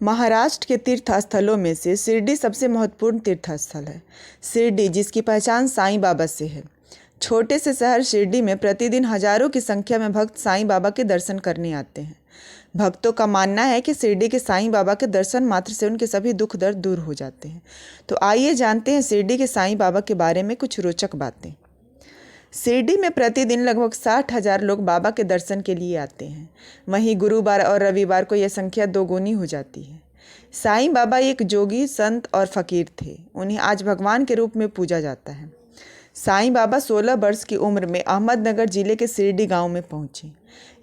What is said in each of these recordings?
महाराष्ट्र के तीर्थ स्थलों में से शिरडी सबसे महत्वपूर्ण तीर्थ स्थल है। शिरडी, जिसकी पहचान साईं बाबा से है। छोटे से शहर शिरडी में प्रतिदिन हजारों की संख्या में भक्त साईं बाबा के दर्शन करने आते हैं। भक्तों का मानना है कि शिरडी के साईं बाबा के दर्शन मात्र से उनके सभी दुख दर्द दूर हो जाते हैं। तो आइए जानते हैं शिरडी के साईं बाबा के बारे में कुछ रोचक बातें। शिरडी में प्रतिदिन लगभग 60,000 लोग बाबा के दर्शन के लिए आते हैं। वहीं गुरुवार और रविवार को यह संख्या दोगुनी हो जाती है। साईं बाबा एक जोगी, संत और फकीर थे। उन्हें आज भगवान के रूप में पूजा जाता है। साईं बाबा 16 वर्ष की उम्र में अहमदनगर जिले के शिरडी गांव में पहुंचे।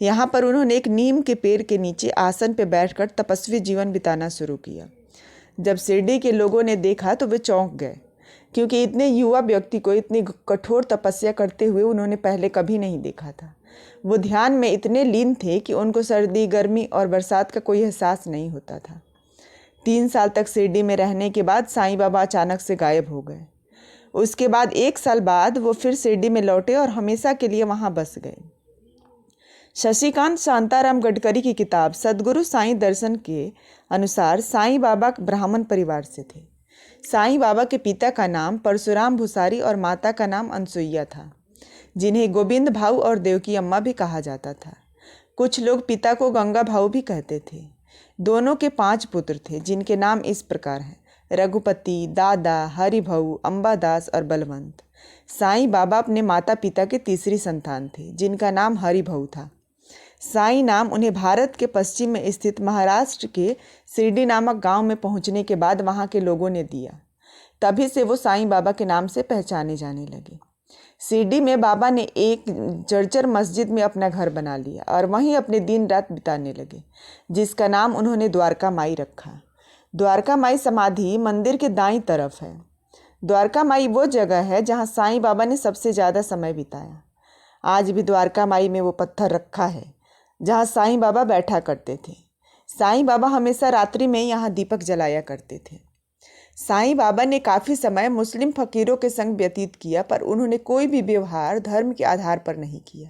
यहाँ पर उन्होंने एक नीम के पेड़ के नीचे आसन पर बैठकर तपस्वी जीवन बिताना शुरू किया। जब शिरडी के लोगों ने देखा तो वे चौंक गए, क्योंकि इतने युवा व्यक्ति को इतनी कठोर तपस्या करते हुए उन्होंने पहले कभी नहीं देखा था। वो ध्यान में इतने लीन थे कि उनको सर्दी, गर्मी और बरसात का कोई एहसास नहीं होता था। 3 साल तक शिरडी में रहने के बाद साईं बाबा अचानक से गायब हो गए। उसके बाद 1 साल बाद वो फिर शिरडी में लौटे और हमेशा के लिए वहाँ बस गए। शशिकांत शांताराम गडकरी की किताब सद्गुरु साईं दर्शन के अनुसार साईं बाबा ब्राह्मण परिवार से थे। साईं बाबा के पिता का नाम परशुराम भूसारी और माता का नाम अनसुईया था, जिन्हें गोविंद भाऊ और देवकी अम्मा भी कहा जाता था। कुछ लोग पिता को गंगा भाऊ भी कहते थे। दोनों के 5 पुत्र थे, जिनके नाम इस प्रकार हैं: रघुपति, दादा, हरिभाऊ, अंबादास और बलवंत। साईं बाबा अपने माता पिता के तीसरी संतान थे, जिनका नाम हरिभाऊ था। साईं नाम उन्हें भारत के पश्चिम में स्थित महाराष्ट्र के शिरडी नामक गांव में पहुंचने के बाद वहां के लोगों ने दिया। तभी से वो साईं बाबा के नाम से पहचाने जाने लगे। शिरडी में बाबा ने एक जर्जर मस्जिद में अपना घर बना लिया और वहीं अपने दिन रात बिताने लगे, जिसका नाम उन्होंने द्वारका माई रखा। द्वारका माई समाधि मंदिर के दाईं तरफ है। द्वारका माई वो जगह है जहाँ साईं बाबा ने सबसे ज़्यादा समय बिताया। आज भी द्वारका माई में वो पत्थर रखा है जहाँ साईं बाबा बैठा करते थे। साईं बाबा हमेशा रात्रि में यहाँ दीपक जलाया करते थे। साईं बाबा ने काफ़ी समय मुस्लिम फकीरों के संग व्यतीत किया, पर उन्होंने कोई भी व्यवहार धर्म के आधार पर नहीं किया।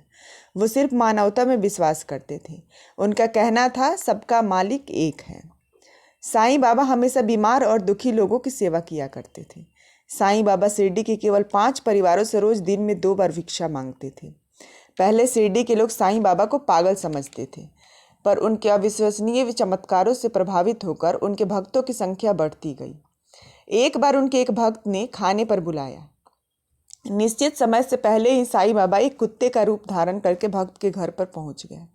वो सिर्फ मानवता में विश्वास करते थे। उनका कहना था, सबका मालिक एक है। साईं बाबा हमेशा बीमार और दुखी लोगों की सेवा किया करते थे। साईं बाबा शिरडी के केवल 5 परिवारों से रोज दिन में 2 बार भिक्षा मांगते थे। पहले शिरडी के लोग साईं बाबा को पागल समझते थे, पर उनके अविश्वसनीय चमत्कारों से प्रभावित होकर उनके भक्तों की संख्या बढ़ती गई। एक बार उनके एक भक्त ने खाने पर बुलाया। निश्चित समय से पहले ही साईं बाबा एक कुत्ते का रूप धारण करके भक्त के घर पर पहुंच गए।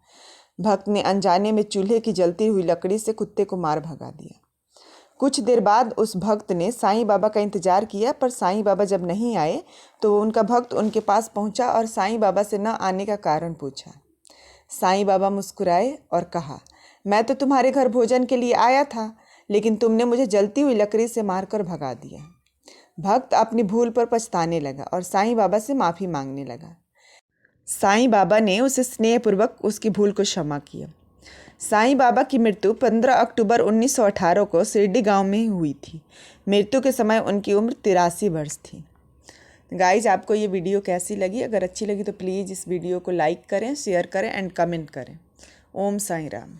भक्त ने अनजाने में चूल्हे की जलती हुई लकड़ी से कुत्ते को मार भगा दिया। कुछ देर बाद उस भक्त ने साईं बाबा का इंतजार किया, पर साईं बाबा जब नहीं आए तो उनका भक्त उनके पास पहुंचा और साईं बाबा से न आने का कारण पूछा। साईं बाबा मुस्कुराए और कहा, मैं तो तुम्हारे घर भोजन के लिए आया था, लेकिन तुमने मुझे जलती हुई लकड़ी से मारकर भगा दिया। भक्त अपनी भूल पर पछताने लगा और साईं बाबा से माफ़ी मांगने लगा। साईं बाबा ने उसे स्नेहपूर्वक उसकी भूल को क्षमा किया। साईं बाबा की मृत्यु 15 अक्टूबर 1918 को शिरडी गांव में हुई थी। मृत्यु के समय उनकी उम्र 83 वर्ष थी। गाइज, आपको ये वीडियो कैसी लगी? अगर अच्छी लगी तो प्लीज़ इस वीडियो को लाइक करें, शेयर करें एंड कमेंट करें। ओम साईं राम।